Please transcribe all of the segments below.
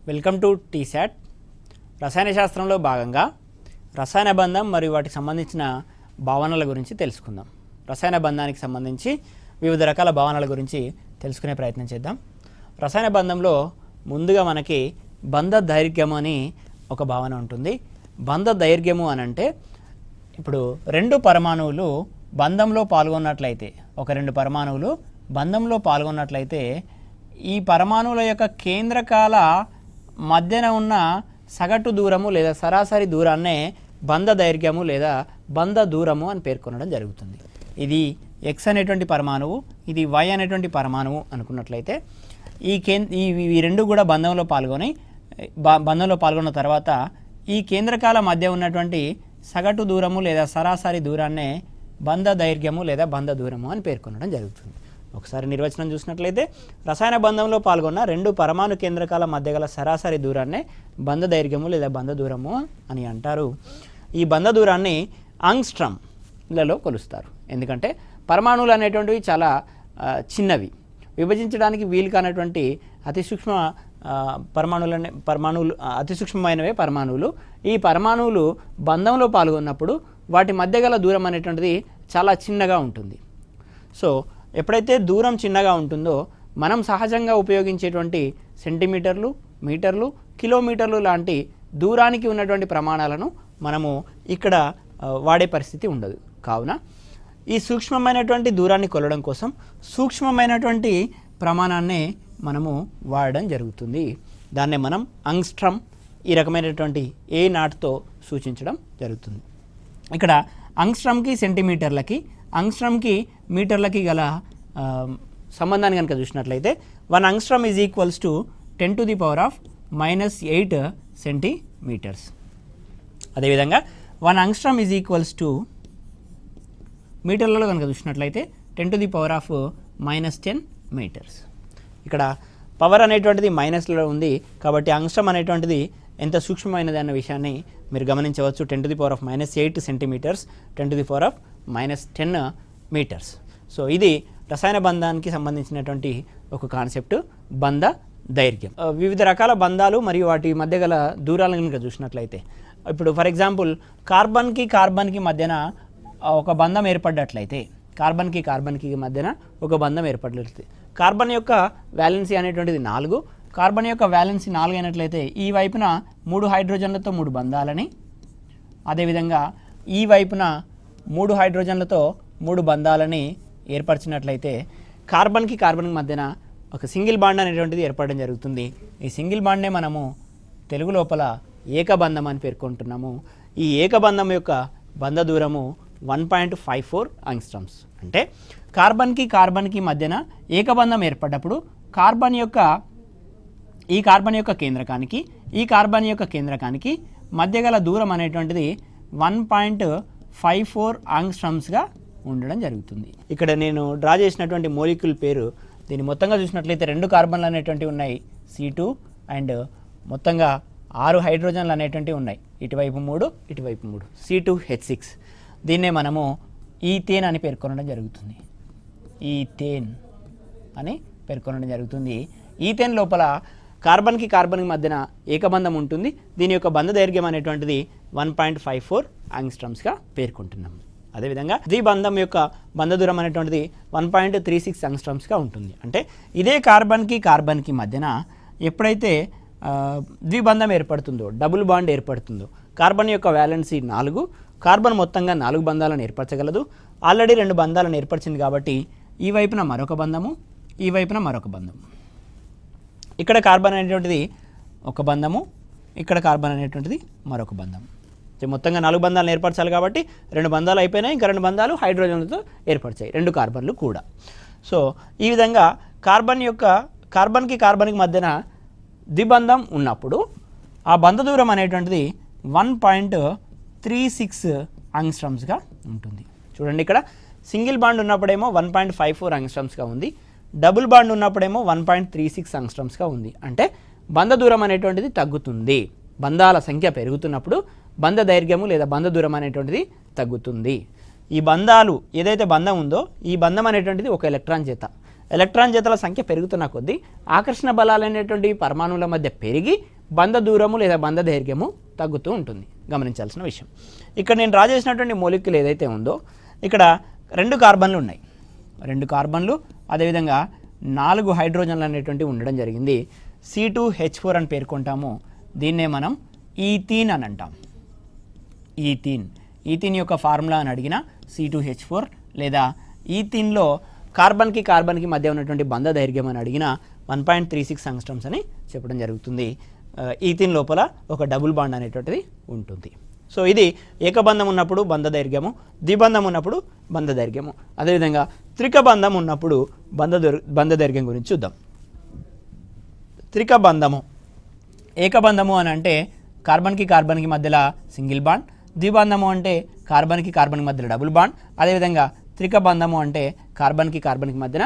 Welcome to T-SAT. రసాయన శాస్త్రంలో భాగంగా రసాయన బంధం మరియు వాటికి సంబంధించిన భావనల గురించి తెలుసుకుందాం. రసాయన బంధానికి సంబంధించి వివిధ రకాల భావనల గురించి తెలుసుకునే ప్రయత్నం చేద్దాం. రసాయన బంధంలో ముందుగా మనకి బంధ దైర్ఘ్యం అని ఒక భావన ఉంటుంది. బంధ దైర్ఘ్యము అనంటే ఇప్పుడు రెండు పరమాణువులు బంధంలో పాల్గొన్నట్లయితే, రెండు పరమాణువులు బంధంలో పాల్గొన్నట్లయితే ఈ పరమాణువుల యొక్క కేంద్రకాల మధ్యన ఉన్న సగటు దూరము లేదా సరాసరి దూరాన్నే బంధ దైర్ఘ్యము లేదా బంధ దూరము అని పేర్కొనడం జరుగుతుంది. ఇది ఎక్స్ అనేటువంటి పరమాణువు, ఇది వై అనేటువంటి పరమాణువు అనుకున్నట్లయితే ఈ రెండు కూడా బంధంలో పాల్గొన్న తర్వాత ఈ కేంద్రకాల మధ్య ఉన్నటువంటి సగటు దూరము లేదా సరాసరి దూరాన్నే బంధ దైర్ఘ్యము లేదా బంధ దూరము అని పేర్కొనడం జరుగుతుంది. ఒకసారి నిర్వచనం చూసినట్లయితే రసాయన బంధంలో పాల్గొన్న రెండు పరమాణు కేంద్రకాల మధ్య గల సరాసరి దూరాన్నే బంధ దైర్ఘ్యము లేదా బంధ దూరము అని అంటారు. ఈ బంధ దూరాన్ని ఆంగ్స్ట్రామ్లలో కొలుస్తారు. ఎందుకంటే పరమాణువులు అనేటువంటివి చాలా చిన్నవి, విభజించడానికి వీలు కానటువంటి అతి సూక్ష్మ పరమాణువులు అతి సూక్ష్మమైనవే పరమాణువులు. ఈ పరమాణువులు బంధంలో పాల్గొన్నప్పుడు వాటి మధ్య గల దూరం అనేటువంటిది చాలా చిన్నగా ఉంటుంది. సో ఎప్పుడైతే దూరం చిన్నగా ఉంటుందో మనం సహజంగా ఉపయోగించేటువంటి సెంటీమీటర్లు, మీటర్లు, కిలోమీటర్లు లాంటి దూరానికి ఉన్నటువంటి ప్రమాణాలను మనము ఇక్కడ వాడే పరిస్థితి ఉండదు. కావున ఈ సూక్ష్మమైనటువంటి దూరాన్ని కొలవడం కోసం సూక్ష్మమైనటువంటి ప్రమాణాన్నే మనము వాడడం జరుగుతుంది. దాన్నే మనం ఆంగ్స్ట్రామ్ ఈ రకమైనటువంటి ఏ నాట్తో సూచించడం జరుగుతుంది. ఇక్కడ ఆంగ్స్ట్రామ్కి సెంటీమీటర్లకి, ఆంగ్స్ట్రామ్కి మీటర్లకి గల సంబంధాన్ని కనుక చూసినట్లయితే 1 angstrom is equals to 10⁻⁻8 centimetres. అదేవిధంగా 1 ఆంగ్స్ట్రామ్ ఈజ్ ఈక్వల్స్ టు మీటర్లలో కనుక చూసినట్లయితే 10⁻⁻10 మీటర్స్. ఇక్కడ పవర్ అనేటువంటిది మైనస్లో ఉంది కాబట్టి ఆంగ్స్ట్రామ్ అనేటువంటిది ఎంత సూక్ష్మమైనది అన్న విషయాన్ని మీరు గమనించవచ్చు. 10⁻⁻8 సెంటీమీటర్స్, 10⁻⁻10 మీటర్స్. సో ఇది రసాయన బంధానికి సంబంధించినటువంటి ఒక కాన్సెప్ట్, బంధ దైర్ఘ్యం. వివిధ రకాల బంధాలు మరియు వాటి మధ్య గల దూరాలను కనుక చూసినట్లయితే ఇప్పుడు ఫర్ ఎగ్జాంపుల్ కార్బన్కి మధ్యన ఒక బంధం ఏర్పడ్డట్లయితే, కార్బన్కి మధ్యన ఒక బంధం ఏర్పడినట్లయితే కార్బన్ యొక్క వ్యాలెన్సీ అనేటువంటిది 4. కార్బన్ యొక్క వ్యాలెన్సీ 4 అయినట్లయితే ఈ వైపున 3 హైడ్రోజన్లతో 3 బంధాలని, అదేవిధంగా ఈ వైపున 3 హైడ్రోజన్లతో 3 బంధాలని ఏర్పరిచినట్లయితే కార్బన్కి మధ్యన ఒక సింగిల్ బాండ్ అనేటువంటిది ఏర్పడడం జరుగుతుంది. ఈ సింగిల్ బాండ్నే మనము తెలుగు లోపల ఏకబంధం అని పేర్కొంటున్నాము. ఈ ఏకబంధం యొక్క బంధ దూరము 1.54 ఆంగ్స్ట్రామ్స్. అంటే కార్బన్కి మధ్యన ఏకబంధం ఏర్పడ్డప్పుడు ఈ కార్బన్ యొక్క కేంద్రకానికి మధ్య గల దూరం అనేటువంటిది 1.54 ఆంగ్స్ట్రామ్స్గా ఉండడం జరుగుతుంది. ఇక్కడ నేను డ్రా చేసినటువంటి మోలిక్యూల్ పేరు, దీన్ని మొత్తంగా చూసినట్లయితే 2 కార్బన్లు అనేటువంటివి ఉన్నాయి C2 అండ్ మొత్తంగా 6 హైడ్రోజన్లు అనేటువంటివి ఉన్నాయి, ఇటువైపు 3 ఇటువైపు 3 C2H6. దీన్నే మనము ఈథేన్ అని పేర్కొనడం జరుగుతుంది. ఈథేన్ లోపల కార్బన్కి మధ్యన ఏకబంధం ఉంటుంది. దీని యొక్క బంధ దైర్ఘ్యం అనేటువంటిది 1.54 ఆంగ్స్ట్రామ్స్గా పేర్కొంటున్నాము. అదేవిధంగా ద్విబంధం యొక్క బంధ దూరం అనేటువంటిది 1.36 ఆంగ్స్ట్రామ్స్గా ఉంటుంది. అంటే ఇదే కార్బన్కి మధ్యన ఎప్పుడైతే ద్విబంధం ఏర్పడుతుందో, డబుల్ బాండ్ ఏర్పడుతుందో, కార్బన్ యొక్క వ్యాలెన్సీ 4, కార్బన్ మొత్తంగా 4 బంధాలను ఏర్పరచగలదు. ఆల్రెడీ 2 బంధాలను ఏర్పరిచింది కాబట్టి ఈ వైపున మరొక బంధము, ఈ వైపున మరొక బంధము. ఇక్కడ కార్బన్ అనేటువంటిది ఒక బంధము, ఇక్కడ కార్బన్ అనేటువంటిది మరొక బంధం. మొత్తంగా 4 బంధాలను ఏర్పరచాలి కాబట్టి 2 బంధాలు అయిపోయినాయి, ఇంకా 2 బంధాలు హైడ్రోజన్లతో ఏర్పరిచాయి, 2 కార్బన్లు కూడా. సో ఈ విధంగా కార్బన్కి మధ్యన ద్విబంధం ఉన్నప్పుడు ఆ బంధ దూరం అనేటువంటిది 1.36 ఆంగ్స్ట్రామ్స్గా ఉంటుంది. చూడండి, ఇక్కడ సింగిల్ బాండ్ ఉన్నప్పుడేమో 1.54 ఆంగ్స్ట్రామ్స్గా ఉంది, డబుల్ బాండ్ ఉన్నప్పుడేమో 1.36 ఆంగ్స్ట్రామ్స్గా ఉంది. అంటే బంధ దూరం అనేటువంటిది తగ్గుతుంది. బంధాల సంఖ్య పెరుగుతున్నప్పుడు బంధ దైర్ఘ్యము లేదా బంధ దూరం అనేటువంటిది తగ్గుతుంది. ఈ బంధాలు ఏదైతే బంధం ఉందో ఈ బంధం అనేటువంటిది ఒక ఎలక్ట్రాన్ జత. ఎలక్ట్రాన్ జతల సంఖ్య పెరుగుతున్న కొద్దీ ఆకర్షణ బలాలు అనేటువంటి పరమాణువుల మధ్య పెరిగి బంధ దూరము లేదా బంధ దైర్ఘ్యము తగ్గుతూ ఉంటుంది, గమనించాల్సిన విషయం. ఇక్కడ నేను డ్రా చేసినటువంటి మోలిక్యూల్ ఏదైతే ఉందో ఇక్కడ 2 కార్బన్లు ఉన్నాయి, 2 కార్బన్లు అదేవిధంగా 4 హైడ్రోజన్లు అనేటువంటివి ఉండడం జరిగింది. C2H4 అని పేర్కొంటాము. దీన్నే మనం ఈథీన్ అని అంటాం. ఈథీన్ యొక్క ఫార్ములా అని అడిగిన C2H4 లేదా ఈథీన్లో కార్బన్కి కార్బన్కి మధ్య ఉన్నటువంటి బంధ దైర్ఘ్యం అని అడిగిన 1.36 ఆంగ్స్ట్రోమ్స్ అని చెప్పడం జరుగుతుంది. ఈథీన్ లోపల ఒక డబుల్ బాండ్ అనేటువంటిది ఉంటుంది. సో ఇది ఏకబంధం ఉన్నప్పుడు బంధ దైర్ఘ్యము, ద్విబంధం ఉన్నప్పుడు బంధ దైర్ఘ్యము, అదేవిధంగా త్రికబంధం ఉన్నప్పుడు బంధ దైర్ఘ్యం గురించి చూద్దాం. త్రికబంధము, ఏకబంధము అని అంటే కార్బన్కి కార్బన్కి మధ్యలో సింగిల్ బాండ్, ద్విబంధము అంటే కార్బన్కి కార్బన్కి మధ్యలో డబుల్ బాండ్, అదేవిధంగా త్రికబంధము అంటే కార్బన్కి కార్బన్కి మధ్యన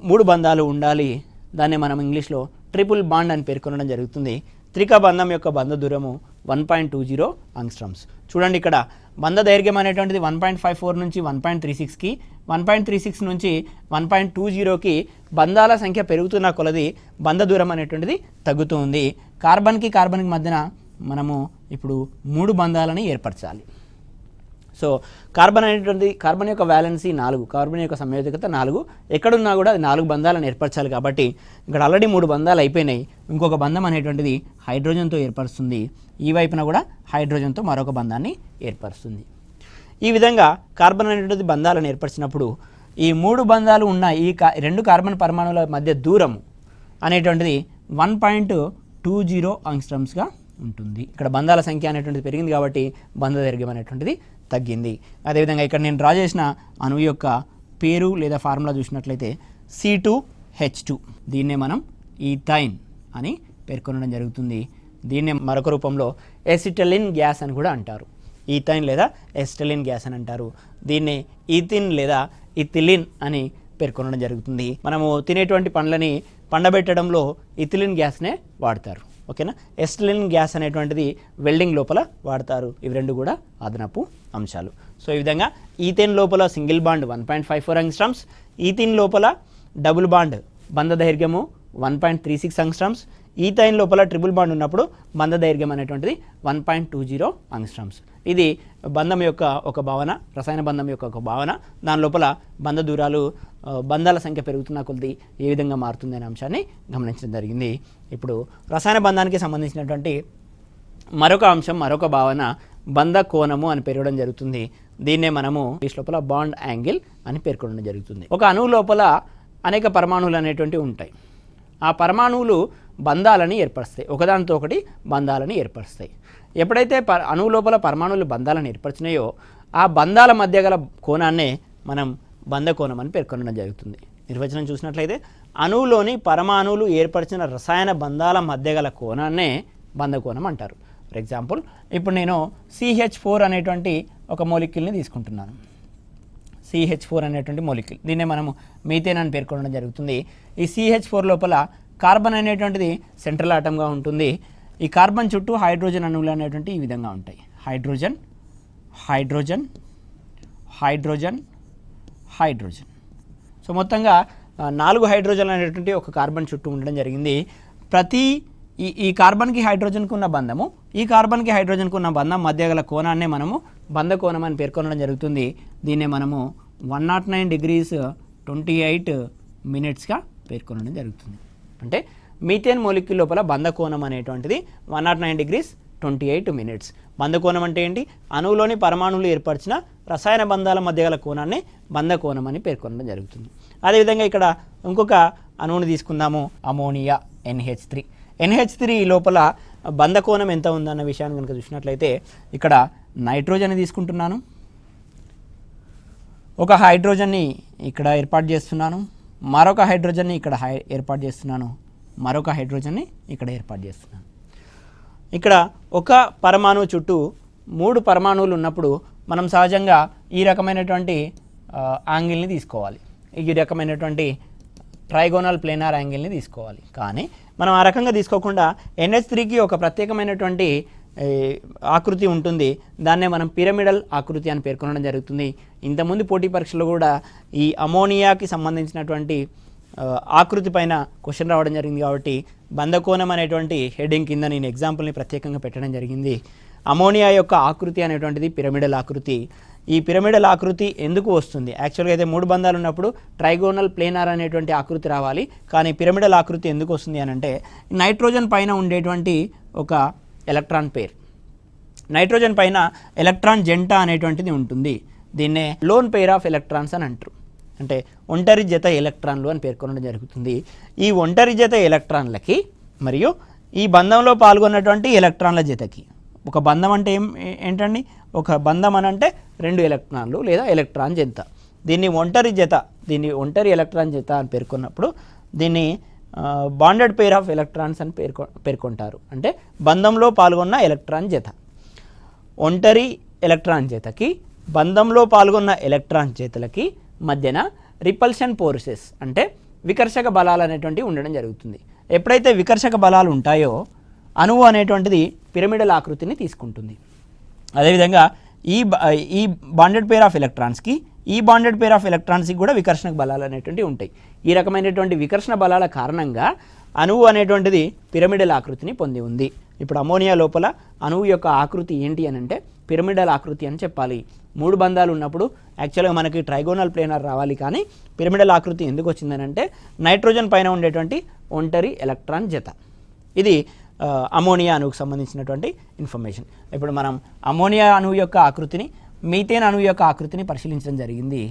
3 బంధాలు ఉండాలి. దాన్ని మనం ఇంగ్లీష్లో ట్రిపుల్ బాండ్ అని పేర్కొనడం జరుగుతుంది. త్రికబంధం యొక్క బంధ దూరము 1.20 ఆంగ్స్ట్రోమ్స్. చూడండి ఇక్కడ బంధ దైర్ఘ్యం అనేటువంటిది 1.54 నుంచి 1.36కి, 1.36 నుంచి 1.20కి బంధాల సంఖ్య పెరుగుతున్న కొలది బంధ దూరం అనేటువంటిది తగ్గుతూ ఉంది. కార్బన్కి కార్బన్కి మధ్యన మనము ఇప్పుడు 3 బంధాలని ఏర్పరచాలి. సో కార్బన్ యొక్క వ్యాలెన్సీ 4, కార్బన్ యొక్క సంయోజకత 4, ఎక్కడున్నా కూడా అది 4 బంధాలను ఏర్పరచాలి. కాబట్టి ఇక్కడ ఆల్రెడీ 3 బంధాలు అయిపోయినాయి. ఇంకొక బంధం అనేటువంటిది హైడ్రోజన్తో ఏర్పరుస్తుంది. ఈ వైపున కూడా హైడ్రోజన్తో మరొక బంధాన్ని ఏర్పరుస్తుంది. ఈ విధంగా కార్బన్ అనేటువంటిది బంధాలను ఏర్పరిచినప్పుడు ఈ 3 బంధాలు ఉన్న ఈ 2 కార్బన్ పరమాణువుల మధ్య దూరం అనేటువంటిది 1.20 ఆంగ్స్ట్రోమ్స్గా ఉంటుంది. ఇక్కడ బంధాల సంఖ్య అనేటువంటిది పెరిగింది కాబట్టి బంధ దైర్ఘ్యం అనేటువంటిది తగ్గింది. అదేవిధంగా ఇక్కడ నేను డ్రా చేసిన అణువు యొక్క పేరు లేదా ఫార్ములా చూసినట్లయితే C2H2, దీన్నే మనం ఈథైన్ అని పేర్కొనడం జరుగుతుంది. దీన్నే మరొక రూపంలో ఎసిటలిన్ గ్యాస్ అని కూడా అంటారు. ఈథైన్ లేదా ఎసిటలిన్ గ్యాస్ అని అంటారు. దీన్ని ఈథిన్ లేదా ఇథిలిన్ అని పేర్కొనడం జరుగుతుంది. మనము తినేటువంటి పండ్లని పండబెట్టడంలో ఇథిలిన్ గ్యాస్నే వాడతారు. ఓకేనా. ఎసిటలిన్ గ్యాస్ అనేటువంటిది వెల్డింగ్ లోపల వాడతారు. ఇవి 2 కూడా అదనపు అంశాలు. సో ఈ విధంగా ఈథేన్ లోపల సింగిల్ బాండ్ 1.54 ఆంగ్స్ట్రోమ్స్, ఈథిన్ లోపల డబుల్ బాండ్ బంధ దైర్ఘ్యము 1.36 ఆంగ్స్ట్రోమ్స్, ఈథైన్ లోపల ట్రిపుల్ బాండ్ ఉన్నప్పుడు బంధ దైర్ఘ్యం అనేటువంటిది 1.20 ఆంగ్స్ట్రోమ్స్. ఇది బంధం యొక్క ఒక భావన, రసాయన బంధం యొక్క ఒక భావన. దాని లోపల బంధ దూరాలు, బంధాల సంఖ్య పెరుగుతున్న కొద్ది ఏ విధంగా మారుతుంది అనే అంశాన్ని గమనించడం జరిగింది. ఇప్పుడు రసాయన బంధానికి సంబంధించినటువంటి మరొక అంశం, మరొక భావన బంధ కోణము అని పేర్కొనడం జరుగుతుంది. దీన్నే మనము ఇంగ్లీష్ లోపల బాండ్ యాంగిల్ అని పేర్కొనడం జరుగుతుంది. ఒక అణువు లోపల అనేక పరమాణువులు అనేటువంటివి ఉంటాయి. ఆ పరమాణువులు బంధాలని ఏర్పరుస్తాయి, ఒకదానితో ఒకటి బంధాలని ఏర్పరుస్తాయి. ఎప్పుడైతే అణువు లోపల పరమాణువులు బంధాలను ఏర్పరిచినాయో ఆ బంధాల మధ్య గల కోణాన్నే మనం బంధ కోణం అని పేర్కొనడం జరుగుతుంది. నిర్వచనం చూసినట్లయితే అణువులోని పరమాణువులు ఏర్పరిచిన రసాయన బంధాల మధ్య గల కోణాన్నే బంధ కోణం అంటారు. ఫర్ ఎగ్జాంపుల్ ఇప్పుడు నేను CH4 అనేటువంటి ఒక మోలిక్యూల్ని తీసుకుంటున్నాను. CH4 అనేటువంటి మోలిక్యూల్, దీన్నే మనము మీథేన్ అని పేర్కొనడం జరుగుతుంది. ఈ CH4 లోపల కార్బన్ అనేటువంటిది సెంట్రల్ ఆటంగా ఉంటుంది. ఈ కార్బన్ చుట్టూ హైడ్రోజన్ అణువులు అనేటువంటి ఈ విధంగా ఉంటాయి. Hydrogen, hydrogen, hydrogen, hydrogen. So మొత్తంగా 4 హైడ్రోజన్లు అనేటువంటి ఒక కార్బన్ చుట్టూ ఉండడం జరిగింది. ప్రతి ఈ కార్బన్కి హైడ్రోజన్కి ఉన్న బంధము, ఈ కార్బన్కి హైడ్రోజన్కి ఉన్న బంధం మధ్య గల కోణాన్నే మనము బంధ కోణం అని పేర్కొనడం జరుగుతుంది. దీన్నే మనము 109 degrees 28 minutesగా పేర్కొనడం జరుగుతుంది. అంటే మీథేన్ మోలిక్యూల్ లోపల బంధ కోణం అనేటువంటిది 109 degrees 28 minutes. బంధ కోణం అంటే ఏంటి? అణువులోని పరమాణువులు ఏర్పరిచిన రసాయన బంధాల మధ్య గల కోణాన్ని బంధ కోణం అని పేర్కొనడం జరుగుతుంది. అదేవిధంగా ఇక్కడ ఇంకొక అణువుని తీసుకుందాము, అమోనియా NH3. NH3 లోపల బంధ కోణం ఎంత ఉందన్న విషయాన్ని కనుక చూసినట్లయితే ఇక్కడ నైట్రోజన్ తీసుకుంటున్నాను, ఒక హైడ్రోజన్ని ఇక్కడ ఏర్పాటు చేస్తున్నాను, మరొక హైడ్రోజన్ని ఇక్కడ ఏర్పాటు చేస్తున్నాను, మరొక హైడ్రోజన్ని ఇక్కడ ఏర్పాటు చేస్తున్నాను. ఇక్కడ ఒక పరమాణువు చుట్టూ 3 పరమాణువులు ఉన్నప్పుడు మనం సహజంగా ఈ రకమైనటువంటి యాంగిల్ని తీసుకోవాలి, ఈ రకమైనటువంటి ట్రైగోనల్ ప్లేనార్ యాంగిల్ని తీసుకోవాలి. కానీ మనం ఆ రకంగా తీసుకోకుండా NH3కి ఒక ప్రత్యేకమైనటువంటి ఆకృతి ఉంటుంది. దాన్నే మనం పిరమిడల్ ఆకృతి అని పేర్కొనడం జరుగుతుంది. ఇంతకుముందు పోటీ పరీక్షలో కూడా ఈ అమోనియాకి సంబంధించినటువంటి ఆకృతి పైన క్వశ్చన్ రావడం జరిగింది. కాబట్టి బంధకోణం అనేటువంటి హెడ్డింగ్ కింద నేను ఎగ్జాంపుల్ని ప్రత్యేకంగా పెట్టడం జరిగింది. అమోనియా యొక్క ఆకృతి అనేటువంటిది పిరమిడల్ ఆకృతి. ఈ పిరమిడల్ ఆకృతి ఎందుకు వస్తుంది? యాక్చువల్గా అయితే 3 బంధాలు ఉన్నప్పుడు ట్రైగోనల్ ప్లేనార్ అనేటువంటి ఆకృతి రావాలి, కానీ పిరమిడల్ ఆకృతి ఎందుకు వస్తుంది అని అంటే నైట్రోజన్ పైన ఉండేటువంటి ఒక ఎలక్ట్రాన్ పేర్, నైట్రోజన్ పైన ఎలక్ట్రాన్ జంట అనేటువంటిది ఉంటుంది. దీన్నే లోన్ పెయిర్ ఆఫ్ ఎలక్ట్రాన్స్ అని అంటారు, అంటే ఒంటరి జత ఎలక్ట్రాన్లు అని పేర్కొనడం జరుగుతుంది. ఈ ఒంటరి జత ఎలక్ట్రాన్లకి మరియు ఈ బంధంలో పాల్గొన్నటువంటి ఎలక్ట్రాన్ల జతకి, ఒక బంధం అంటే ఏంటండి, ఒక బంధం అని అంటే 2 ఎలక్ట్రాన్లు లేదా ఎలక్ట్రాన్ జత. దీన్ని ఒంటరి జత, దీన్ని ఒంటరి ఎలక్ట్రాన్ జత అని పేర్కొన్నప్పుడు దీన్ని బాండెడ్ పెయిర్ ఆఫ్ ఎలక్ట్రాన్స్ అని పేర్కొంటారు, అంటే బంధంలో పాల్గొన్న ఎలక్ట్రాన్ జత. ఒంటరి ఎలక్ట్రాన్ జతకి బంధంలో పాల్గొన్న ఎలక్ట్రాన్ జతలకి మధ్యన రిపల్షన్ ఫోర్సెస్ అంటే వికర్షక బలాలు అనేటువంటివి ఉండడం జరుగుతుంది. ఎప్పుడైతే వికర్షక బలాలు ఉంటాయో అణువు అనేటువంటిది పిరమిడల్ ఆకృతిని తీసుకుంటుంది. అదేవిధంగా ఈ బాండెడ్ పెయిర్ ఆఫ్ ఎలక్ట్రాన్స్కి ఈ బాండెడ్ పెయిర్ ఆఫ్ ఎలక్ట్రాన్స్కి కూడా వికర్షణ బలాలు అనేటువంటివి ఉంటాయి. ఈ రకమైనటువంటి వికర్షణ బలాల కారణంగా అణువు అనేటువంటిది పిరమిడల్ ఆకృతిని పొంది ఉంది. ఇప్పుడు అమోనియా లోపల అణువు యొక్క ఆకృతి ఏంటి అని అంటే పిరమిడల్ ఆకృతి అని చెప్పాలి. 3 బంధాలు ఉన్నప్పుడు యాక్చువల్గా మనకి ట్రైగోనల్ ప్లేనార్ రావాలి, కానీ పిరమిడల్ ఆకృతి ఎందుకు వచ్చిందని అంటే నైట్రోజన్ పైన ఉండేటువంటి ఒంటరి ఎలక్ట్రాన్ జత. ఇది అమోనియా అణువుకు సంబంధించినటువంటి ఇన్ఫర్మేషన్. ఇప్పుడు మనం అమోనియా అణువు యొక్క ఆకృతిని, మీథేన్ అణువు యొక్క ఆకృతిని పరిశీలించడం జరిగింది.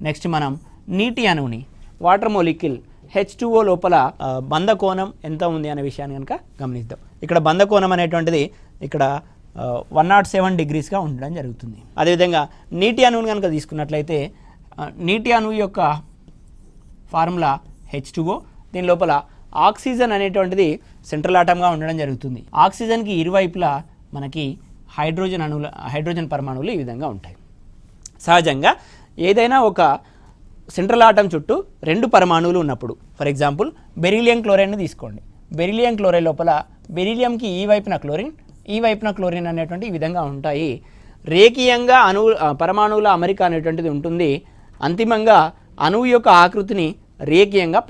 నెక్స్ట్ మనం నీటి అణువుని, వాటర్ మొలిక్యూల్ H2O లోపల బంధకోణం ఎంత ఉంది అనే విషయాన్ని కనుక గమనిద్దాం. ఇక్కడ బంధకోణం అనేటువంటిది ఇక్కడ 107 డిగ్రీస్గా ఉండడం జరుగుతుంది. అదేవిధంగా నీటి అణువుని కనుక తీసుకున్నట్లయితే నీటి అణువు యొక్క ఫార్ములా H2O. దీని లోపల ఆక్సిజన్ అనేటువంటిది సెంట్రల్ ఆటమ్గా ఉండడం జరుగుతుంది. ఆక్సిజన్కి ఇరువైపులా మనకి హైడ్రోజన్ పరమాణువులు ఈ విధంగా ఉంటాయి. సహజంగా ఏదైనా ఒక సెంట్రల్ ఆటం చుట్టూ 2 పరమాణువులు ఉన్నప్పుడు, ఫర్ ఎగ్జాంపుల్ బెరీలియం క్లోరైడ్ని తీసుకోండి. బెరీలియం క్లోరైడ్ లోపల బెరీలియంకి ఈ వైపున క్లోరిన్, ఈ వైపున క్లోరిన్ అనేటువంటి ఈ విధంగా ఉంటాయి. రేఖీయంగా పరమాణువుల అమరిక అనేటువంటిది ఉంటుంది. అంతిమంగా అణువు యొక్క ఆకృతిని రేఖీయంగా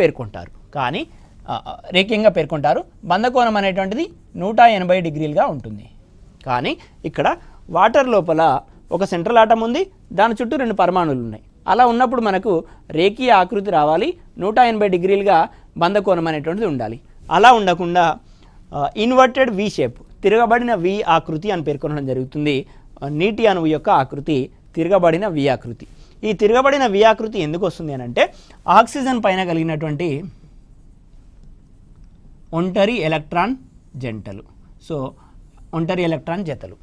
పేర్కొంటారు. బంధకోణం అనేటువంటిది 180 డిగ్రీలుగా ఉంటుంది. కానీ ఇక్కడ వాటర్ లోపల ఒక సెంట్రల్ ఆటం ఉంది, దాని చుట్టూ 2 పరమాణువులు ఉన్నాయి. అలా ఉన్నప్పుడు మనకు రేఖీయ ఆకృతి రావాలి, 180 డిగ్రీలుగా బంధకోణం అనేటువంటిది ఉండాలి. అలా ఉండకుండా ఇన్వర్టెడ్ వి షేప్, తిరగబడిన వి ఆకృతి అని పేర్కొనడం జరుగుతుంది. నీటి అణువు యొక్క ఆకృతి తిరగబడిన వి ఆకృతి. ఈ తిరగబడిన వి ఆకృతి ఎందుకు వస్తుంది అని అంటే ఆక్సిజన్ పైన కలిగినటువంటి ఒంటరి ఎలక్ట్రాన్ జంటలు, ఒంటరి ఎలక్ట్రాన్ జతలు.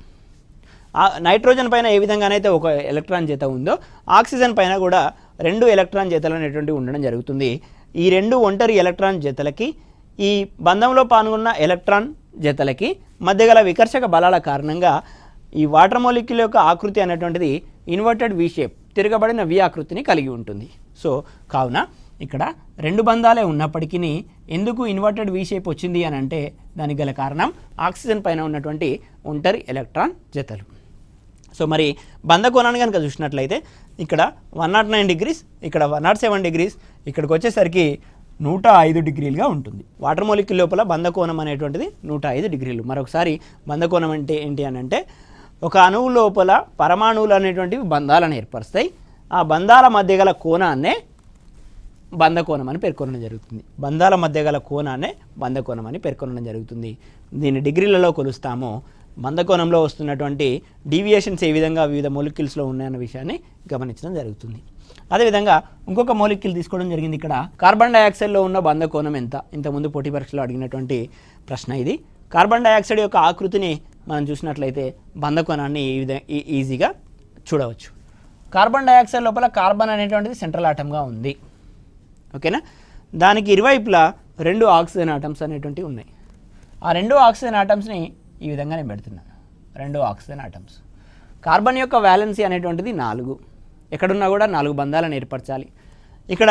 నైట్రోజన్ పైన ఏ విధంగానైతే ఒక ఎలక్ట్రాన్ జత ఉందో ఆక్సిజన్ పైన కూడా 2 ఎలక్ట్రాన్ జతలు అనేటువంటివి ఉండడం జరుగుతుంది. ఈ 2 ఒంటరి ఎలక్ట్రాన్ జతలకి ఈ బంధంలో పాల్గొన్న ఎలక్ట్రాన్ జతలకి మధ్య గల వికర్షక బలాల కారణంగా ఈ వాటర్ మాలిక్యూల్ యొక్క ఆకృతి అనేటువంటిది ఇన్వర్టెడ్ వి షేప్, తిరగబడిన వి ఆకృతిని కలిగి ఉంటుంది. కావున ఇక్కడ 2 బంధాలే ఉన్నప్పటికీ ఎందుకు ఇన్వర్టెడ్ వి షేప్ వచ్చింది అని అంటే దానికి గల కారణం ఆక్సిజన్ పైన ఉన్నటువంటి ఒంటరి ఎలక్ట్రాన్ జతలు. మరి బంధకోణాన్ని కనుక చూసినట్లయితే ఇక్కడ 109 డిగ్రీస్, ఇక్కడ 107 డిగ్రీస్, ఇక్కడికి వచ్చేసరికి 105 డిగ్రీలుగా ఉంటుంది. వాటర్ మాలిక్యూల్ లోపల బంధకోణం అనేటువంటిది 105 డిగ్రీలు. మరొకసారి బంధకోణం అంటే ఏంటి అని అంటే ఒక అణువు లోపల పరమాణువులు అనేటువంటివి బంధాలను ఏర్పరుస్తాయి. ఆ బంధాల మధ్య గల కోణాన్నే బంధకోణం అని పేర్కొనడం జరుగుతుంది. బంధాల మధ్య గల కోణాన్నే బంధకోణం అని పేర్కొనడం జరుగుతుంది. దీన్ని డిగ్రీలలో కొలుస్తాము. బంధకోణంలో వస్తున్నటువంటి డీవియేషన్స్ ఏ విధంగా వివిధ మొలిక్యూల్స్లో ఉన్నాయన్న విషయాన్ని గమనించడం జరుగుతుంది. అదేవిధంగా ఇంకొక మొలిక్యూల్ తీసుకోవడం జరిగింది. ఇక్కడ కార్బన్ డైఆక్సైడ్లో ఉన్న బంధకోణం ఎంత? ఇంతకుముందు పోటీ పరీక్షలో అడిగినటువంటి ప్రశ్న ఇది. కార్బన్ డైఆక్సైడ్ యొక్క ఆకృతిని మనం చూసినట్లయితే బంధకోణాన్ని ఈ విధంగా ఈజీగా చూడవచ్చు. కార్బన్ డైఆక్సైడ్ లోపల కార్బన్ అనేటువంటిది సెంట్రల్ ఆటమ్గా ఉంది. ఓకేనా? దానికి ఇరువైపులా 2 ఆక్సిజన్ ఆటమ్స్ అనేటువంటివి ఉన్నాయి. ఆ 2 ఆక్సిజన్ ఆటమ్స్ని ఈ విధంగా నేను పెడుతున్నాను. 2 ఆక్సిజన్ ఆటమ్స్. కార్బన్ యొక్క వ్యాలెన్సీ అనేటువంటిది 4. ఎక్కడున్నా కూడా 4 బంధాలను ఏర్పరచాలి. ఇక్కడ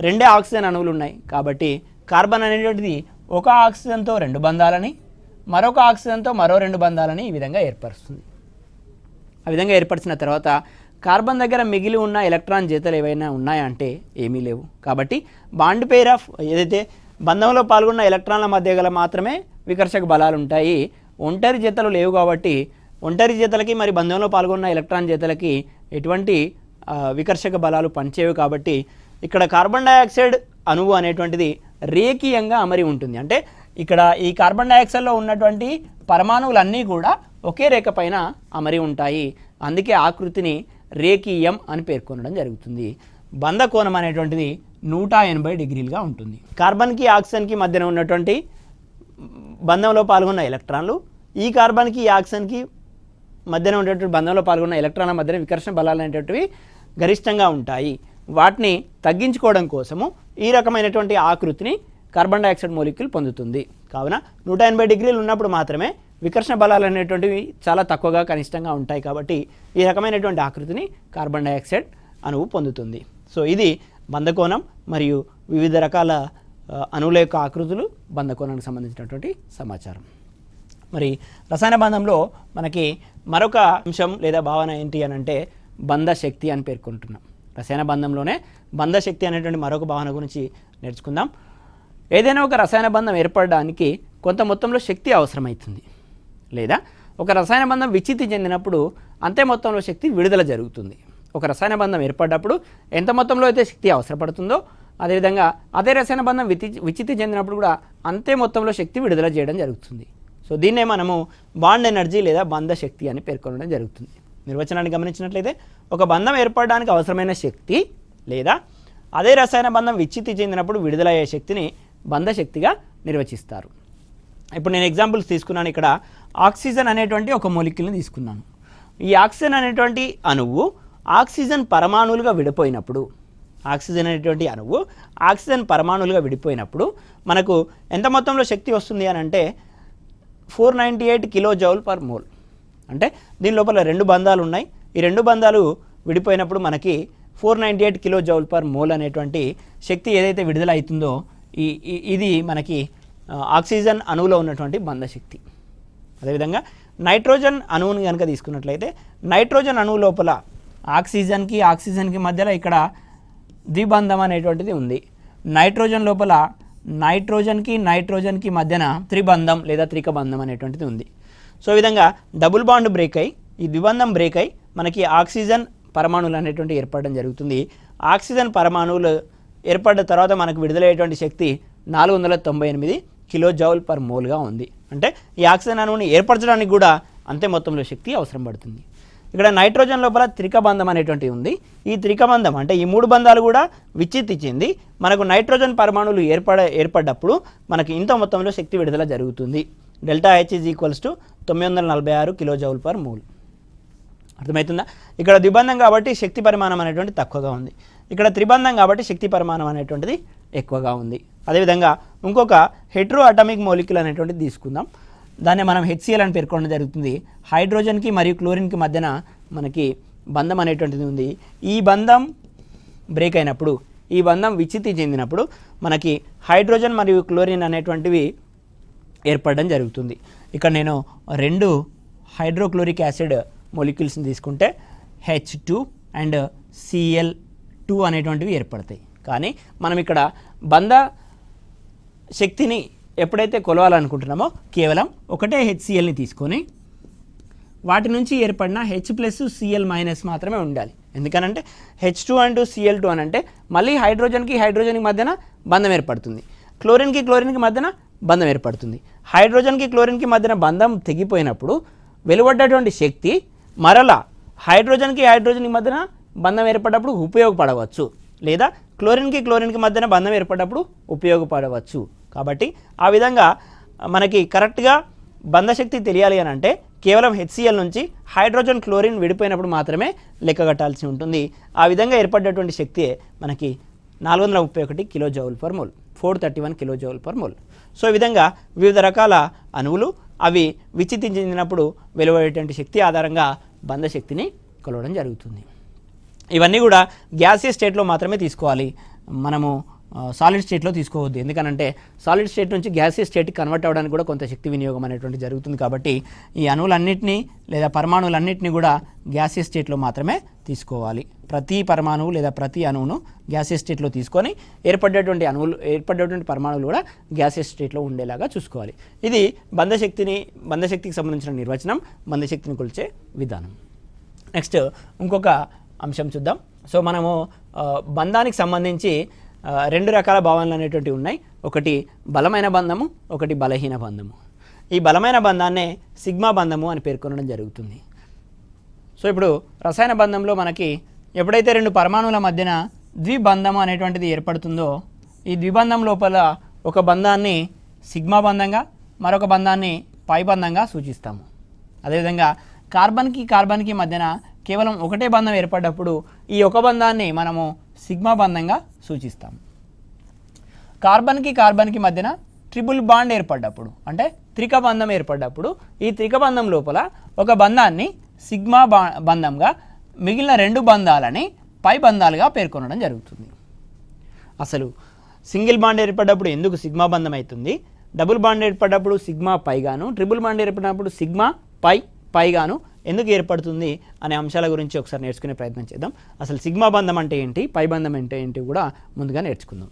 2 ఆక్సిజన్ అణువులు ఉన్నాయి కాబట్టి కార్బన్ అనేటువంటిది ఒక ఆక్సిజన్తో 2 బంధాలని, మరొక ఆక్సిజన్తో మరో 2 బంధాలని ఈ విధంగా ఏర్పరుస్తుంది. ఆ విధంగా ఏర్పరిచిన తర్వాత కార్బన్ దగ్గర మిగిలి ఉన్న ఎలక్ట్రాన్ జతలు ఏవైనా ఉన్నాయా అంటే ఏమీ లేవు. కాబట్టి బాండ్ పెయిర్ ఆఫ్ ఏదైతే బంధంలో పాల్గొన్న ఎలక్ట్రాన్ల మధ్య గల మాత్రమే వికర్షక బలాలు ఉంటాయి. ఒంటరి జతలు లేవు కాబట్టి ఒంటరి జతలకి మరి బంధంలో పాల్గొన్న ఎలక్ట్రాన్ జతలకి ఎటువంటి వికర్షక బలాలు పనిచేయవు కాబట్టి ఇక్కడ కార్బన్ డయాక్సైడ్ అణువు అనేటువంటిది రేఖీయంగా అమరి ఉంటుంది. అంటే ఇక్కడ ఈ కార్బన్ డయాక్సైడ్లో ఉన్నటువంటి పరమాణువులన్నీ కూడా ఒకే రేఖ పైన అమరి ఉంటాయి. అందుకే ఆకృతిని రేఖీయం అని పేర్కొనడం జరుగుతుంది. బంధ కోణం అనేటువంటిది 180 డిగ్రీలుగా ఉంటుంది. కార్బన్కి ఆక్సిజన్కి మధ్యన ఉన్నటువంటి బంధంలో పాల్గొన్న ఎలక్ట్రాన్లు ఈ కార్బన్కి ఈ ఆక్సిజన్కి మధ్యన ఉన్నటువంటి బంధంలో పాల్గొన్న ఎలక్ట్రాన్ల మధ్యన వికర్షణ బలాలు అనేటువంటివి గరిష్టంగా ఉంటాయి. వాటిని తగ్గించుకోవడం కోసము ఈ రకమైనటువంటి ఆకృతిని కార్బన్ డయాక్సైడ్ మోలిక్యూల్ పొందుతుంది. కావున 180 డిగ్రీలు ఉన్నప్పుడు మాత్రమే వికర్షణ బలాలు అనేటువంటివి చాలా తక్కువగా కనిష్టంగా ఉంటాయి. కాబట్టి ఈ రకమైనటువంటి ఆకృతిని కార్బన్ డయాక్సైడ్ అణువు పొందుతుంది. సో ఇది బంధకోణం మరియు వివిధ రకాల అణువుల యొక్క ఆకృతులు బంధకోణానికి సంబంధించినటువంటి సమాచారం. మరి రసాయన బంధంలో మనకి మరొక అంశం లేదా భావన ఏంటి అని అంటే బంధ శక్తి అని పేర్కొంటున్నాం. రసాయన బంధంలోనే బంధ శక్తి అనేటువంటి మరొక భావన గురించి నేర్చుకుందాం. ఏదైనా ఒక రసాయన బంధం ఏర్పడడానికి కొంత మొత్తంలో శక్తి అవసరమవుతుంది, లేదా ఒక రసాయన బంధం విచ్ఛిత్తి చెందినప్పుడు అంతే మొత్తంలో శక్తి విడుదల జరుగుతుంది. ఒక రసాయన బంధం ఏర్పడ్డప్పుడు ఎంత మొత్తంలో అయితే శక్తి అవసరపడుతుందో అదేవిధంగా అదే రసాయన బంధం విచ్ఛిత్తి చెందినప్పుడు కూడా అంతే మొత్తంలో శక్తి విడుదల చేయడం జరుగుతుంది. సో దీన్నే మనము బాండ్ ఎనర్జీ లేదా బంధ శక్తి అని పేర్కొనడం జరుగుతుంది. నిర్వచనాన్ని గమనించినట్లయితే ఒక బంధం ఏర్పడడానికి అవసరమైన శక్తి లేదా అదే రసాయన బంధం విచ్ఛిత్తి చెందినప్పుడు విడుదలయ్యే శక్తిని బంధ శక్తిగా నిర్వచిస్తారు. ఇప్పుడు నేను ఎగ్జాంపుల్స్ తీసుకున్నాను. ఇక్కడ ఆక్సిజన్ అనేటువంటి ఒక మొలిక్యూల్ని తీసుకున్నాను. ఈ ఆక్సిజన్ అనేటువంటి అణువు ఆక్సిజన్ పరమాణువులుగా విడిపోయినప్పుడు ఆక్సిజన్ పరమాణువులుగా విడిపోయినప్పుడు మనకు ఎంత మొత్తంలో శక్తి వస్తుంది అని అంటే 498 కిలో జౌల్ పర్ మోల్. అంటే దీని లోపల రెండు బంధాలు ఉన్నాయి. ఈ రెండు బంధాలు విడిపోయినప్పుడు మనకి 498 కిలో జౌల్ పర్ మోల్ అనేటువంటి శక్తి ఏదైతే విడుదల అవుతుందో ఇది మనకి ఆక్సిజన్ అణువులో ఉన్నటువంటి బంధ శక్తి. అదేవిధంగా నైట్రోజన్ అణువుని కనుక తీసుకున్నట్లయితే నైట్రోజన్ అణువు లోపల ఆక్సిజన్కి మధ్యలో ఇక్కడ ద్విబంధం అనేటువంటిది ఉంది. నైట్రోజన్ లోపల నైట్రోజన్కి మధ్యన త్రిబంధం లేదా త్రికబంధం అనేటువంటిది ఉంది. సో ఈ విధంగా డబుల్ బాండ్ బ్రేక్ అయ్యి ఈ ద్విబంధం బ్రేక్ అయ్యి మనకి ఆక్సిజన్ పరమాణువులు అనేటువంటి ఏర్పడడం జరుగుతుంది. ఆక్సిజన్ పరమాణువులు ఏర్పడ్డ తర్వాత మనకు విడుదలయ్యేటువంటి శక్తి 498 కిలో జౌల్ పర్ మోల్గా ఉంది. అంటే ఈ ఆక్సిజన్ అణువుని ఏర్పరచడానికి కూడా అంతే మొత్తంలో శక్తి అవసరం పడుతుంది. ఇక్కడ నైట్రోజన్ లోపల త్రికబంధం అనేటువంటిది ఉంది. ఈ త్రికబంధం అంటే ఈ మూడు బంధాలు కూడా విచ్ఛిత్తి చెంది మనకు నైట్రోజన్ పరమాణువులు ఏర్పడ్డప్పుడు మనకి ఇంత మొత్తంలో శక్తి విడుదల జరుగుతుంది. Delta H = 946 kilo joule per mole. అర్థమవుతుందా? ఇక్కడ ద్విబంధం కాబట్టి శక్తి పరిమాణం అనేటువంటి తక్కువగా ఉంది. ఇక్కడ త్రిబంధం కాబట్టి శక్తి పరిమాణం అనేటువంటిది ఎక్కువగా ఉంది. అదేవిధంగా ఇంకొక హెట్రో అటామిక్ మోలిక్యూల్ అనేటువంటిది తీసుకుందాం. దాన్ని మనం HCl అని పేర్కొనడం జరుగుతుంది. హైడ్రోజన్కి మరియు క్లోరిన్కి మధ్యన మనకి బంధం అనేటువంటిది ఉంది. ఈ బంధం బ్రేక్ అయినప్పుడు ఈ బంధం విచ్ఛిత్తి చెందినప్పుడు మనకి హైడ్రోజన్ మరియు క్లోరిన్ అనేటువంటివి ఏర్పడడం జరుగుతుంది. ఇక్కడ నేను రెండు హైడ్రోక్లోరిక్ యాసిడ్ మొలిక్యూల్స్ని తీసుకుంటే H2 అండ్ Cl2 అనేటువంటివి ఏర్పడతాయి. కానీ మనం ఇక్కడ బంధ శక్తిని ఎప్పుడైతే కొలవాలనుకుంటున్నామో కేవలం ఒకటే HClని తీసుకొని వాటి నుంచి ఏర్పడిన H+Cl- మాత్రమే ఉండాలి. ఎందుకనంటే H2 అంటూ Cl2 అని అంటే మళ్ళీ హైడ్రోజన్కి మధ్యన బంధం ఏర్పడుతుంది, క్లోరిన్కి మధ్యన బంధం ఏర్పడుతుంది. హైడ్రోజన్కి క్లోరిన్కి మధ్యన బంధం తెగిపోయినప్పుడు వెలువడ్డటువంటి శక్తి మరలా హైడ్రోజన్కి మధ్యన బంధం ఏర్పడ్డప్పుడు ఉపయోగపడవచ్చు, లేదా క్లోరిన్కి మధ్యన బంధం ఏర్పడ్డప్పుడు ఉపయోగపడవచ్చు. కాబట్టి ఆ విధంగా మనకి కరెక్ట్గా బంధశక్తి తెలియాలి అని అంటే కేవలం HCl నుంచి హైడ్రోజన్ క్లోరిన్ విడిపోయినప్పుడు మాత్రమే లెక్కగట్టాల్సి ఉంటుంది. ఆ విధంగా ఏర్పడ్డటువంటి శక్తి మనకి 431 kilo joule per mole, 431 kilo joule per mole. So ఈ విధంగా వివిధ రకాల అణువులు అవి విచ్ఛిత్తి చెందినప్పుడు వెలువడేటువంటి శక్తి ఆధారంగా బంధశక్తిని కొలవడం జరుగుతుంది. ఇవన్నీ కూడా గ్యాసియస్ స్టేట్లో మాత్రమే తీసుకోవాలి. మనము సాలిడ్ స్టేట్లో తీసుకోవద్దు. ఎందుకనంటే సాలిడ్ స్టేట్ నుంచి గ్యాసియస్ స్టేట్కి కన్వర్ట్ అవ్వడానికి కూడా కొంత శక్తి వినియోగం అనేటువంటి జరుగుతుంది. కాబట్టి ఈ అణువులన్నింటినీ లేదా పరమాణువులన్నింటినీ కూడా గ్యాసియస్ స్టేట్లో మాత్రమే తీసుకోవాలి. ప్రతి పరమాణువు లేదా ప్రతి అణువును గ్యాసియస్ స్టేట్లో తీసుకొని ఏర్పడేటువంటి పరమాణువులు కూడా గ్యాసియస్ స్టేట్లో ఉండేలాగా చూసుకోవాలి. ఇది బంధశక్తికి సంబంధించిన నిర్వచనం, బంధశక్తిని కొలిచే విధానం. నెక్స్ట్ ఇంకొక అంశం చూద్దాం. సో మనము బంధానికి సంబంధించి రెండు రకాల భావనలు అనేటువంటివి ఉన్నాయి. ఒకటి బలమైన బంధము, ఒకటి బలహీన బంధము. ఈ బలమైన బంధాన్నే సిగ్మా బంధము అని పేర్కొనడం జరుగుతుంది. సో ఇప్పుడు రసాయన బంధంలో మనకి ఎప్పుడైతే రెండు పరమాణువుల మధ్యన ద్విబంధము అనేటువంటిది ఏర్పడుతుందో ఈ ద్విబంధం లోపల ఒక బంధాన్ని సిగ్మా బంధంగా మరొక బంధాన్ని పై బంధంగా సూచిస్తాము. అదేవిధంగా కార్బన్కి మధ్యన కేవలం ఒకటే బంధం ఏర్పడ్డప్పుడు ఈ ఒక బంధాన్ని మనము సిగ్మా బంధంగా సూచిస్తాము. కార్బన్కి మధ్యన ట్రిపుల్ బాండ్ ఏర్పడ్డప్పుడు అంటే త్రిక బంధం ఏర్పడ్డప్పుడు ఈ త్రిక బంధం లోపల ఒక బంధాన్ని సిగ్మా బంధంగా మిగిలిన రెండు బంధాలని పై బంధాలుగా పేర్కొనడం జరుగుతుంది. అసలు సింగిల్ బాండ్ ఏర్పడ్డప్పుడు ఎందుకు సిగ్మా బంధం అవుతుంది, డబుల్ బాండ్ ఏర్పడ్డప్పుడు సిగ్మా పైగాను, ట్రిపుల్ బాండ్ ఏర్పడినప్పుడు సిగ్మా పైగాను ఎందుకు ఏర్పడుతుంది అనే అంశాల గురించి ఒకసారి నేర్చుకునే ప్రయత్నం చేద్దాం. అసలు సిగ్మా బంధం అంటే ఏంటి, పై బంధం అంటే ఏంటి కూడా ముందుగా నేర్చుకుందాం.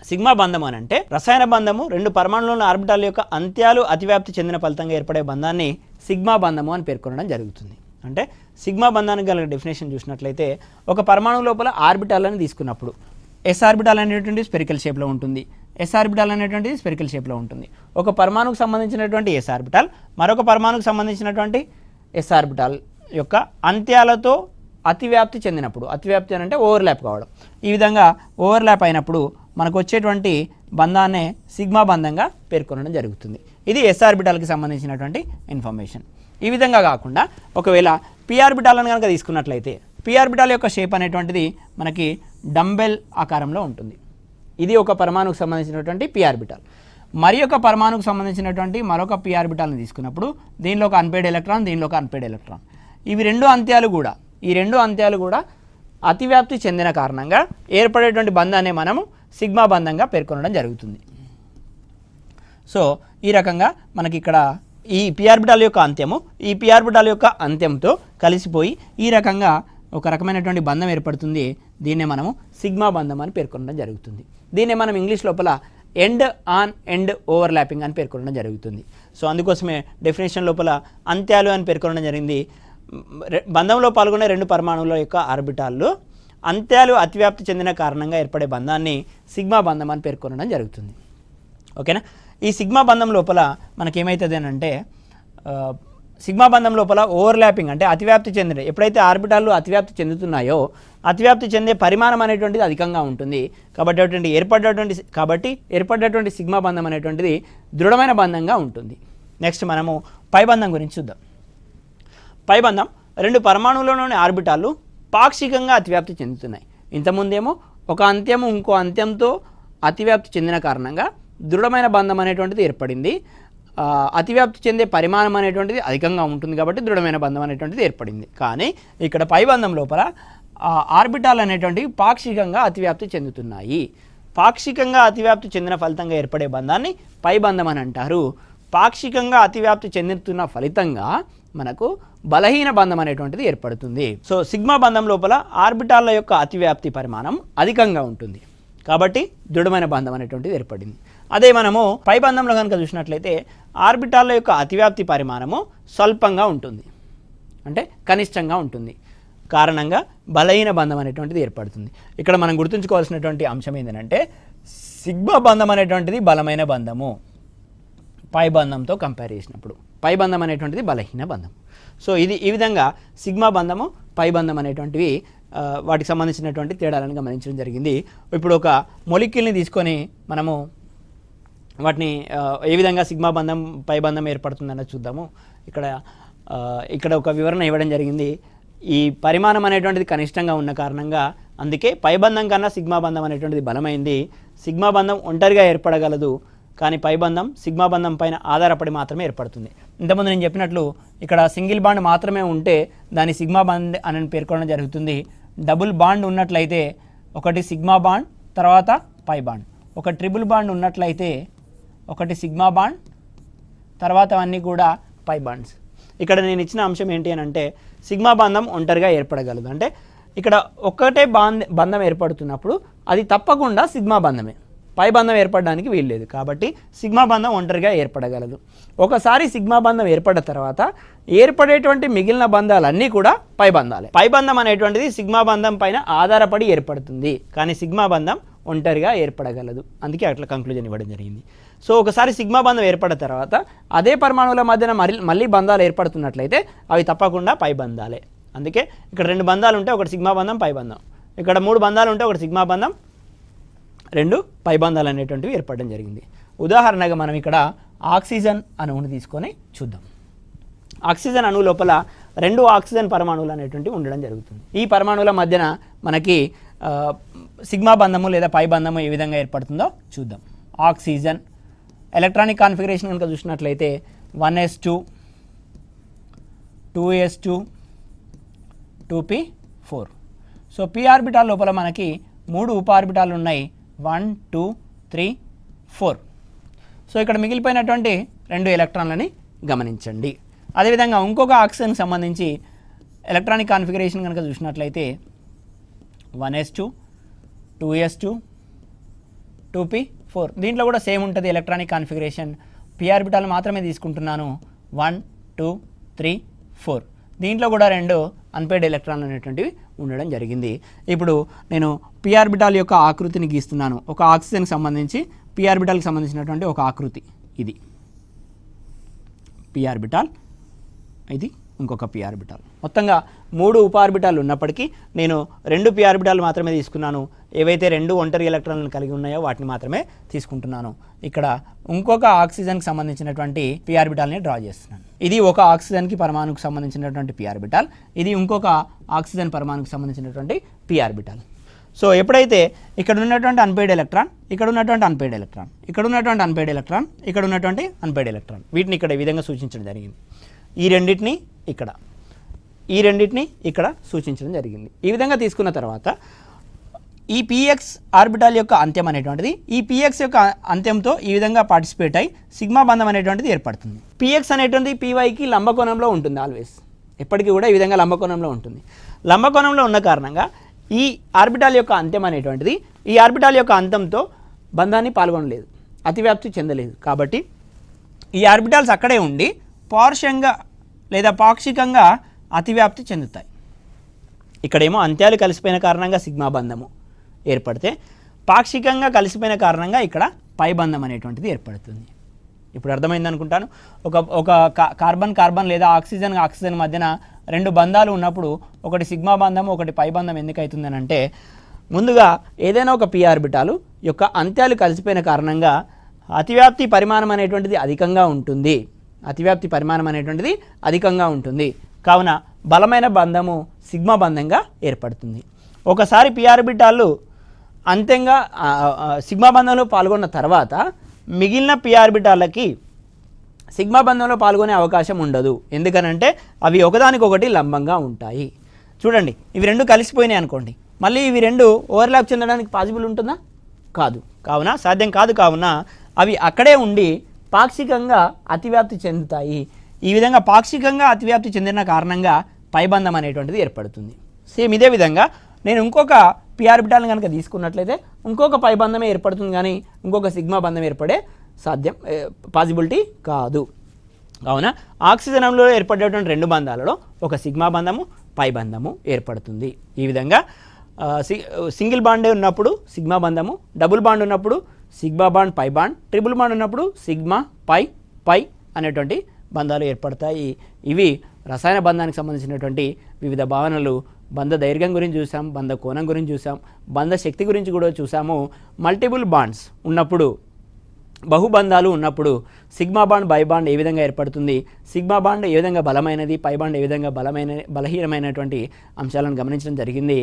సిగ్మా బంధం అని అంటే రసాయన బంధము రెండు పరమాణువుల ఆర్బిటాల్ యొక్క అంత్యాలు అతివ్యాప్తి చెందిన ఫలితంగా ఏర్పడే బంధాన్ని సిగ్మా బంధము అని పేర్కొనడం జరుగుతుంది. అంటే సిగ్మా బంధానికి గల డెఫినేషన్ చూసినట్లయితే ఒక పరమాణువు లోపల ఆర్బిటాలని తీసుకున్నప్పుడు ఎస్ ఆర్బిటాల్ అనేటువంటి స్పెరికల్ షేప్లో ఉంటుంది, ఎస్ ఆర్బిటాల్ అనేటువంటిది స్పెరికల్ షేప్లో ఉంటుంది. ఒక పరమాణుకు సంబంధించినటువంటి ఎస్ ఆర్బిటాల్ మరొక పరమాణుకు సంబంధించినటువంటి ఎస్ ఆర్బిటాల్ యొక్క అంత్యాలతో అతివ్యాప్తి చెందినప్పుడు, అతివ్యాప్తి అని అంటే ఓవర్లాప్ కావడం, ఈ విధంగా ఓవర్లాప్ అయినప్పుడు మనకు వచ్చేటువంటి బంధాన్నే సిగ్మా బంధంగా పేర్కొనడం జరుగుతుంది. ఇది ఎస్ ఆర్బిటాల్కి సంబంధించినటువంటి ఇన్ఫర్మేషన్. ఈ విధంగా కాకుండా ఒకవేళ పి ఆర్బిటాల్ అని కనుక తీసుకున్నట్లయితే పి ఆర్బిటాల్ యొక్క షేప్ అనేటువంటిది మనకి డంబెల్ ఆకారంలో ఉంటుంది. ఇది ఒక పరమాణుకు సంబంధించినటువంటి పి ఆర్బిటాల్. మరి ఒక పరమాణుకు సంబంధించినటువంటి మరొక పి ఆర్బిటాల్ని తీసుకున్నప్పుడు దీనిలో ఒక అన్పేడ్ ఎలక్ట్రాన్, దీనిలో ఒక అన్పేడ్ ఎలక్ట్రాన్, ఈ రెండు అంత్యాలు కూడా అతివ్యాప్తి చెందిన కారణంగా ఏర్పడేటువంటి బంధాన్ని మనము సిగ్మా బంధంగా పేర్కొనడం జరుగుతుంది. సో ఈ రకంగా మనకి ఇక్కడ ఈ పి ఆర్బిటాల్ యొక్క అంత్యంతో కలిసిపోయి ఈ రకంగా ఒక రకమైనటువంటి బంధం ఏర్పడుతుంది. దీన్నే మనము సిగ్మా బంధం అని పేర్కొనడం జరుగుతుంది. దీన్నే మనం ఇంగ్లీష్ లోపల ఎండ్ ఆన్ ఎండ్ ఓవర్లాపింగ్ అని పేర్కొనడం జరుగుతుంది. సో అందుకోసమే డెఫినేషన్ లోపల అంత్యాలు అని పేర్కొనడం జరిగింది. బంధంలో పాల్గొనే రెండు పరమాణువుల యొక్క ఆర్బిటాల్లో అంత్యాలు అతివ్యాప్తి చెందిన కారణంగా ఏర్పడే బంధాన్ని సిగ్మా బంధం అని పేర్కొనడం జరుగుతుంది. ఓకేనా. ఈ సిగ్మా బంధం లోపల మనకేమవుతుంది అని అంటే సిగ్మా బంధం లోపల ఓవర్లాపింగ్ అంటే అతివ్యాప్తి చెందిన ఎప్పుడైతే ఆర్బిటాలు అతివ్యాప్తి చెందుతున్నాయో అతివ్యాప్తి చెందే పరిమాణం అనేటువంటిది అధికంగా ఉంటుంది. కాబట్టి ఏర్పడేటువంటి సిగ్మా బంధం అనేటువంటిది దృఢమైన బంధంగా ఉంటుంది. నెక్స్ట్ మనము పై బంధం గురించి చూద్దాం. పై బంధం రెండు పరమాణువులలోని ఆర్బిటాలు పాక్షికంగా అతివ్యాప్తి చెందుతున్నాయి. ఇంతకుముందేమో ఒక అంత్యము ఇంకో అంత్యంతో అతివ్యాప్తి చెందిన కారణంగా దృఢమైన బంధం అనేటువంటిది ఏర్పడింది. అతివ్యాప్తి చెందే పరిమాణం అనేటువంటిది అధికంగా ఉంటుంది కాబట్టి దృఢమైన బంధం అనేటువంటిది ఏర్పడింది. కానీ ఇక్కడ పై బంధం లోపల ఆర్బిటాల్ అనేటువంటివి పాక్షికంగా అతివ్యాప్తి చెందుతున్నాయి. పాక్షికంగా అతివ్యాప్తి చెందిన ఫలితంగా ఏర్పడే బంధాన్ని పై బంధం అని అంటారు. పాక్షికంగా అతివ్యాప్తి చెందుతున్న ఫలితంగా మనకు బలహీన బంధం అనేటువంటిది ఏర్పడుతుంది. సో సిగ్మా బంధం లోపల ఆర్బిటాల్ల యొక్క అతివ్యాప్తి పరిమాణం అధికంగా ఉంటుంది కాబట్టి దృఢమైన బంధం అనేటువంటిది ఏర్పడింది. అదే మనము పై బంధంలో కనుక చూసినట్లయితే ఆర్బిటాల్ల యొక్క అతివ్యాప్తి పరిమాణము స్వల్పంగా ఉంటుంది, అంటే కనిష్టంగా ఉంటుంది. కారణంగా బలహీన బంధం అనేటువంటిది ఏర్పడుతుంది. ఇక్కడ మనం గుర్తుంచుకోవాల్సినటువంటి అంశం ఏంటంటే సిగ్మా బంధం అనేటువంటిది బలమైన బంధము, పై బంధంతో కంపేర్ చేసినప్పుడు పై బంధం అనేటువంటిది బలహీన బంధం. సో ఈ విధంగా సిగ్మా బంధము పై బంధం అనేటువంటివి వాటికి సంబంధించినటువంటి తేడాలను గమనించడం జరిగింది. ఇప్పుడు ఒక మొలిక్యూల్ని తీసుకొని మనము వాటిని ఏ విధంగా సిగ్మా బంధం పై బంధం ఏర్పడుతుందన్నది చూద్దాము. ఇక్కడ ఒక వివరణ ఇవ్వడం జరిగింది. ఈ పరిమాణం అనేటువంటిది కనిష్టంగా ఉన్న కారణంగా అందుకే పై బంధం కన్నా సిగ్మా బంధం అనేటువంటిది బలమైంది. సిగ్మా బంధం ఒంటరిగా ఏర్పడగలదు, కానీ పై బంధం సిగ్మా బంధం పైన ఆధారపడి మాత్రమే ఏర్పడుతుంది. ఇంతకుముందు నేను చెప్పినట్లు ఇక్కడ సింగిల్ బాండ్ మాత్రమే ఉంటే దాన్ని సిగ్మా బాండ్ అని పేర్కొనడం జరుగుతుంది. డబుల్ బాండ్ ఉన్నట్లయితే ఒకటి సిగ్మా బాండ్ తర్వాత పై బాండ్. ఒక ట్రిపుల్ బాండ్ ఉన్నట్లయితే ఒకటి సిగ్మా బాండ్, తర్వాత అన్నీ కూడా పై బాండ్స్. ఇక్కడ నేను ఇచ్చిన అంశం ఏంటి అని అంటే సిగ్మా బంధం ఒంటరిగా ఏర్పడగలదు. అంటే ఇక్కడ ఒక్కటే బంధం ఏర్పడుతున్నప్పుడు అది తప్పకుండా సిగ్మా బంధమే, పై బంధం ఏర్పడడానికి వీల్లేదు. కాబట్టి సిగ్మా బంధం ఒంటరిగా ఏర్పడగలదు. ఒకసారి సిగ్మా బంధం ఏర్పడిన తర్వాత ఏర్పడేటువంటి మిగిలిన బంధాలన్నీ కూడా పై బంధాలే. పై బంధం అనేటువంటిది సిగ్మా బంధం పైన ఆధారపడి ఏర్పడుతుంది, కానీ సిగ్మా బంధం ఒంటరిగా ఏర్పడగలదు. అందుకే అట్లా కంక్లూజన్ ఇవ్వడం జరిగింది. సో ఒకసారి సిగ్మా బంధం ఏర్పడిన తర్వాత అదే పరమాణువుల మధ్యన మళ్ళీ బంధాలు ఏర్పడుతున్నట్లయితే అవి తప్పకుండా పై బంధాలే. అందుకే ఇక్కడ 2 బంధాలు ఉంటే ఒకటి సిగ్మా బంధం, పై బంధం. ఇక్కడ 3 బంధాలు ఉంటే ఒకటి సిగ్మా బంధం, 2 పై బంధాలు అనేటువంటివి ఏర్పడడం జరిగింది. ఉదాహరణగా మనం ఇక్కడ ఆక్సిజన్ అణువును తీసుకొని చూద్దాం. ఆక్సిజన్ అణువు లోపల 2 ఆక్సిజన్ పరమాణువులు అనేటువంటివి ఉండడం జరుగుతుంది. ఈ పరమాణువుల మధ్యన మనకి సిగ్మా బంధము లేదా పై బంధము ఏ విధంగా ఏర్పడుతుందో చూద్దాం. ఆక్సిజన్ ఎలక్ట్రానిక్ కాన్ఫిగరేషన్ కనుక చూసినట్లయితే 1s2 2s2 2p4. So p orbital లోపల మనకి 3 ఉప ఆర్బిటాలు ఉన్నాయి, 1 2 3 4. సో ఇక్కడ మిగిలిపోయినటువంటి 2 ఎలక్ట్రాన్లని గమనించండి. అదేవిధంగా ఇంకొక ఆక్సిజన్కి సంబంధించి ఎలక్ట్రానిక్ కాన్ఫిగరేషన్ కనుక చూసినట్లయితే 1s2 2s2 2p4. దీంట్లో కూడా సేమ్ ఉంటుంది ఎలక్ట్రానిక్ కాన్ఫిగరేషన్. p ఆర్బిటాల్ మాత్రమే తీసుకుంటున్నాను, 1 2 3 4. దీంట్లో కూడా 2 అన్పేర్డ్ ఎలక్ట్రాన్లు అనేటువంటివి ఉండడం జరిగింది. ఇప్పుడు నేను p ఆర్బిటాల్ యొక్క ఆకృతిని గీస్తున్నాను. ఒక ఆక్సిజన్కి సంబంధించి p ఆర్బిటాల్కి సంబంధించినటువంటి ఒక ఆకృతి ఇది. p ఆర్బిటాల్, ఇది ఇంకొక p ఆర్బిటాల్. మొత్తంగా 3 ఉప ఆర్బిటాలు ఉన్నప్పటికీ నేను 2 p ఆర్బిటాలు మాత్రమే తీసుకున్నాను. ఏవైతే 2 ఒంటరి ఎలక్ట్రాన్లను కలిగి ఉన్నాయో వాటిని మాత్రమే తీసుకుంటున్నాను. ఇక్కడ ఇంకొక ఆక్సిజన్కి సంబంధించినటువంటి p ఆర్బిటాల్ని డ్రా చేస్తున్నాను. ఇది ఒక ఆక్సిజన్కి పరమాణుకు సంబంధించినటువంటి p ఆర్బిటాల్, ఇది ఇంకొక ఆక్సిజన్ పరమాణుకు సంబంధించినటువంటి p ఆర్బిటాల్. సో ఎప్పుడైతే ఇక్కడ ఉన్నటువంటి అన్పేర్డ్ ఎలక్ట్రాన్, ఇక్కడ ఉన్నటువంటి అన్పేర్డ్ ఎలక్ట్రాన్, ఇక్కడ ఉన్నటువంటి అన్పేర్డ్ ఎలక్ట్రాన్, ఇక్కడ ఉన్నటువంటి అన్పేర్డ్ ఎలక్ట్రాన్, వీటిని ఇక్కడ ఈ విధంగా సూచించడం జరిగింది. ఈ రెండింటిని ఇక్కడ, ఈ రెండింటిని ఇక్కడ సూచించడం జరిగింది. ఈ విధంగా తీసుకున్న తర్వాత ఈ px ఆర్బిటాల్ యొక్క అంత్యం అనేటువంటిది ఈ px యొక్క అంత్యంతో ఈ విధంగా పార్టిసిపేట్ అయి సిగ్మా బంధం అనేటువంటిది ఏర్పడుతుంది. px అనేటువంటిది pyకి లంబకోణంలో ఉంటుంది, ఆల్వేస్ ఎప్పటికీ కూడా ఈ విధంగా లంబకోణంలో ఉంటుంది. లంబకోణంలో ఉన్న కారణంగా ఈ ఆర్బిటాల్ యొక్క అంత్యం అనేటువంటిది ఈ ఆర్బిటాల్ యొక్క అంతంతో బంధాన్ని పాల్గొనలేదు, అతివ్యాప్తి చెందలేదు. కాబట్టి ఈ ఆర్బిటాల్స్ అక్కడే ఉండి పార్శ్వంగా లేదా పాక్షికంగా అతివ్యాప్తి చెందుతాయి. ఇక్కడేమో అంత్యాలు కలిసిపోయిన కారణంగా సిగ్మా బంధము ఏర్పడితే, పాక్షికంగా కలిసిపోయిన కారణంగా ఇక్కడ పై బంధం అనేటువంటిది ఏర్పడుతుంది. ఇప్పుడు అర్థమైంది అనుకుంటాను. ఒక కార్బన్ కార్బన్ లేదా ఆక్సిజన్ ఆక్సిజన్ మధ్యన 2 బంధాలు ఉన్నప్పుడు ఒకటి సిగ్మా బంధం, ఒకటి పై బంధం ఎందుకు అవుతుందని అంటే, ముందుగా ఏదైనా ఒక p ఆర్బిటాలు యొక్క అంత్యాలు కలిసిపోయిన కారణంగా అతివ్యాప్తి పరిమాణం అనేటువంటిది అధికంగా ఉంటుంది, అతివ్యాప్తి పరిమాణం అనేటువంటిది అధికంగా ఉంటుంది. కావున బలమైన బంధము సిగ్మా బంధంగా ఏర్పడుతుంది. ఒకసారి p ఆర్బిటాలు అంత్యంగా సిగ్మా బంధంలో పాల్గొన్న తర్వాత మిగిలిన p ఆర్బిటాలకి సిగ్మా బంధంలో పాల్గొనే అవకాశం ఉండదు. ఎందుకనంటే అవి ఒకదానికొకటి లంబంగా ఉంటాయి. చూడండి, ఇవి 2 కలిసిపోయినాయి అనుకోండి, మళ్ళీ ఇవి 2 ఓవర్లాప్ చెందడానికి పాసిబుల్ ఉంటుందా? కాదు. కావున సాధ్యం కాదు. కావున అవి అక్కడే ఉండి పాక్షికంగా అతివ్యాప్తి చెందుతాయి. ఈ విధంగా పాక్షికంగా అతివ్యాప్తి చెందిన కారణంగా పైబంధం అనేటువంటిది ఏర్పడుతుంది. సేమ్ ఇదే విధంగా నేను ఇంకొక p ఆర్బిటాల్ని కనుక తీసుకున్నట్లయితే ఇంకొక పైబంధమే ఏర్పడుతుంది, కానీ ఇంకొక సిగ్మా బంధం ఏర్పడే పాసిబిలిటీ కాదు. కావున ఆక్సిజన్ అణువులో ఏర్పడేటువంటి 2 బంధాలలో ఒక సిగ్మా బంధము, పై బంధము ఏర్పడుతుంది. ఈ విధంగా సింగిల్ బాండ్ ఉన్నప్పుడు సిగ్మా బంధము, డబుల్ బాండ్ ఉన్నప్పుడు sigma bond pi bond, triple bond ఉన్నప్పుడు సిగ్మా పై అనేటువంటి బంధాలు ఏర్పడతాయి. ఇవి రసాయన బంధానికి సంబంధించినటువంటి వివిధ భావనలు. బంధ దైర్ఘ్యం గురించి చూసాం, బంధ కోణం గురించి చూసాం, బంధ శక్తి గురించి కూడా చూసాము. మల్టిపుల్ బాండ్స్ ఉన్నప్పుడు, బహుబంధాలు ఉన్నప్పుడు సిగ్మా బాండ్ బై బాండ్ ఏ విధంగా ఏర్పడుతుంది, సిగ్మా బాండ్ ఏ విధంగా బలమైనది, పై బాండ్ ఏ విధంగా బలహీనమైనటువంటి అంశాలను గమనించడం జరిగింది.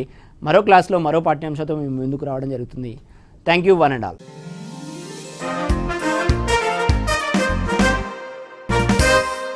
మరో క్లాస్లో మరో పాఠ్యాంశంతో మేము ముందుకు రావడం జరుగుతుంది. Thank you one and all.